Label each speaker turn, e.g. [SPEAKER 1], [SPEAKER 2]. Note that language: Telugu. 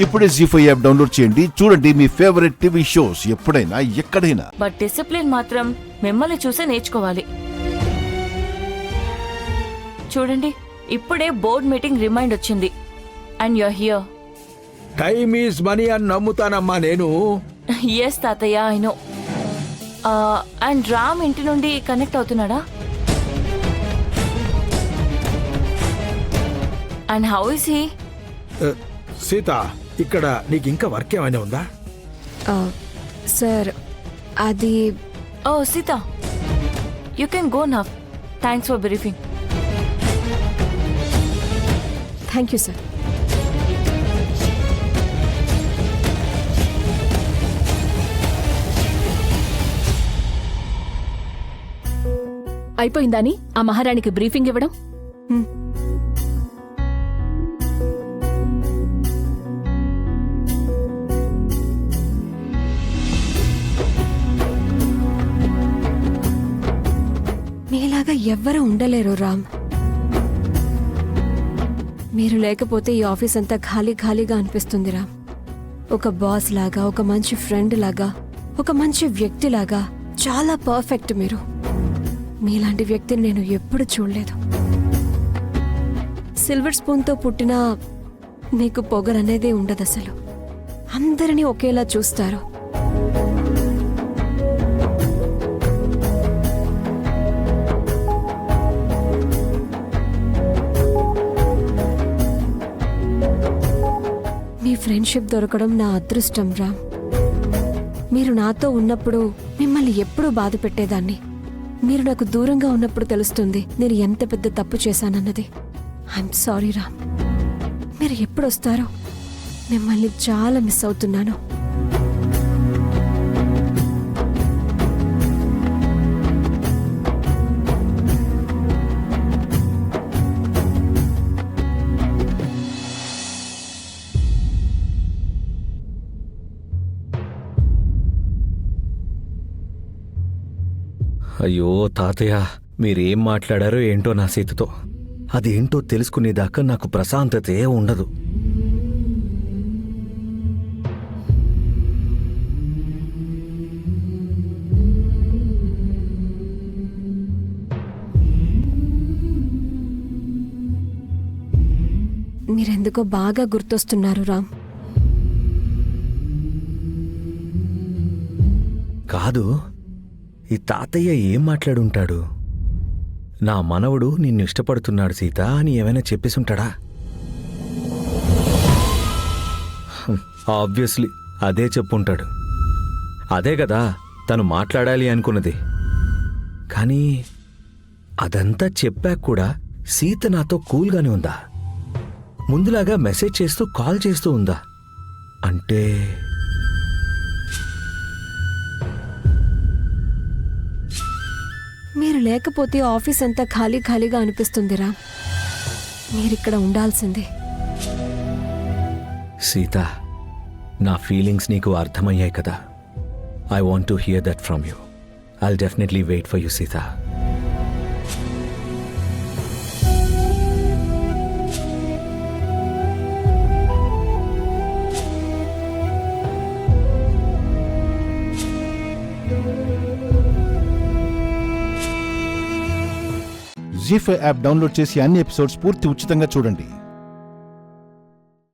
[SPEAKER 1] ఇప్పుడే జీ5 యాప్ డౌన్లోడ్ చేయండి. చూడండి మీ ఫేవరెట్ టీవీ షోస్ ఎప్పుడైనా ఎక్కడైనా.
[SPEAKER 2] బట్ డిసిప్లిన్ మాత్రం మిమ్మల్ని చూసే నేర్చుకోవాలి. చూడండి, ఇప్పుడే బోర్డ్ మీటింగ్ రిమైండ్ వచ్చింది and you're here.
[SPEAKER 3] Time is money అని నమ్ముతానమ్మా నేను.
[SPEAKER 2] ఎస్ తాతయ్య, ఐ నో. అండ్ రామ్ ఇంటి నుండి కనెక్ట్ అవుతున్నాడా? And how is he?
[SPEAKER 3] Sita, ఇక్కడ నీకు ఇంకా వర్క్ ఏమైనా ఉందా?
[SPEAKER 4] సార్ అది
[SPEAKER 2] ఓ Sita, you can go now. Thanks for briefing.
[SPEAKER 4] Thank you sir.
[SPEAKER 5] అయిపోయిందని ఆ మహారాణికి బ్రీఫింగ్ ఇవ్వడం?
[SPEAKER 4] మీలాగా ఎవ్వరూ ఉండలేరు రామ్. మీరు లేకపోతే ఈ ఆఫీస్ అంతా ఖాళీ ఖాళీగా అనిపిస్తుంది రామ్. ఒక బాస్ లాగా, ఒక మంచి ఫ్రెండ్ లాగా, ఒక మంచి వ్యక్తి లాగా చాలా పర్ఫెక్ట్ మీరు. మీలాంటి వ్యక్తిని నేను ఎప్పుడు చూడలేదు. సిల్వర్ స్పూన్తో పుట్టిన మీకు పొగరనేదే ఉండదు అసలు. అందరినీ ఒకేలా చూస్తారు. మీ ఫ్రెండ్షిప్ దొరకడం నా అదృష్టం రామ్. మీరు నాతో ఉన్నప్పుడు మిమ్మల్ని ఎప్పుడూ బాధ పెట్టేదాన్ని. మీరు నాకు దూరంగా ఉన్నప్పుడు తెలుస్తుంది నేను ఎంత పెద్ద తప్పు చేశానన్నది. I'm sorry Ram. మీరు ఎప్పుడు వస్తారో మిమ్మల్ని చాలా మిస్ అవుతున్నాను.
[SPEAKER 6] అయ్యో తాతయ్య, మీరేం మాట్లాడారో ఏంటో నా సీతతో. అదేంటో తెలుసుకునేదాకా నాకు ప్రశాంతతే ఉండదు.
[SPEAKER 4] మీరెందుకో బాగా గుర్తొస్తున్నారు రామ్.
[SPEAKER 6] కాదు, ఈ తాతయ్య ఏం మాట్లాడుంటాడు? నా మనవడు నిన్ను ఇష్టపడుతున్నాడు సీత అని ఏమైనా చెప్పేసుంటాడా? ఆబ్వియస్లీ అదే చెప్పుంటాడు. అదే కదా తను మాట్లాడాలి అనుకున్నది. కానీ అదంతా చెప్పాక కూడా సీత నాతో కూల్గానే ఉందా? ముందులాగా మెసేజ్ చేస్తూ కాల్ చేస్తూ ఉందా? అంటే
[SPEAKER 4] మీరు లేకపోతే ఆఫీస్ అంతా ఖాళీ ఖాళీగా అనిపిస్తుంది రామ్. మీరిక్కడ ఉండాల్సిందే.
[SPEAKER 6] సీత, నా ఫీలింగ్స్ నీకు అర్థమయ్యాయి కదా. I want to hear that from you. I'll definitely wait for you Sita.
[SPEAKER 1] Zee five app download చేసి అన్ని ఎపిసోడ్స్ పూర్తి ఉచితంగా చూడండి.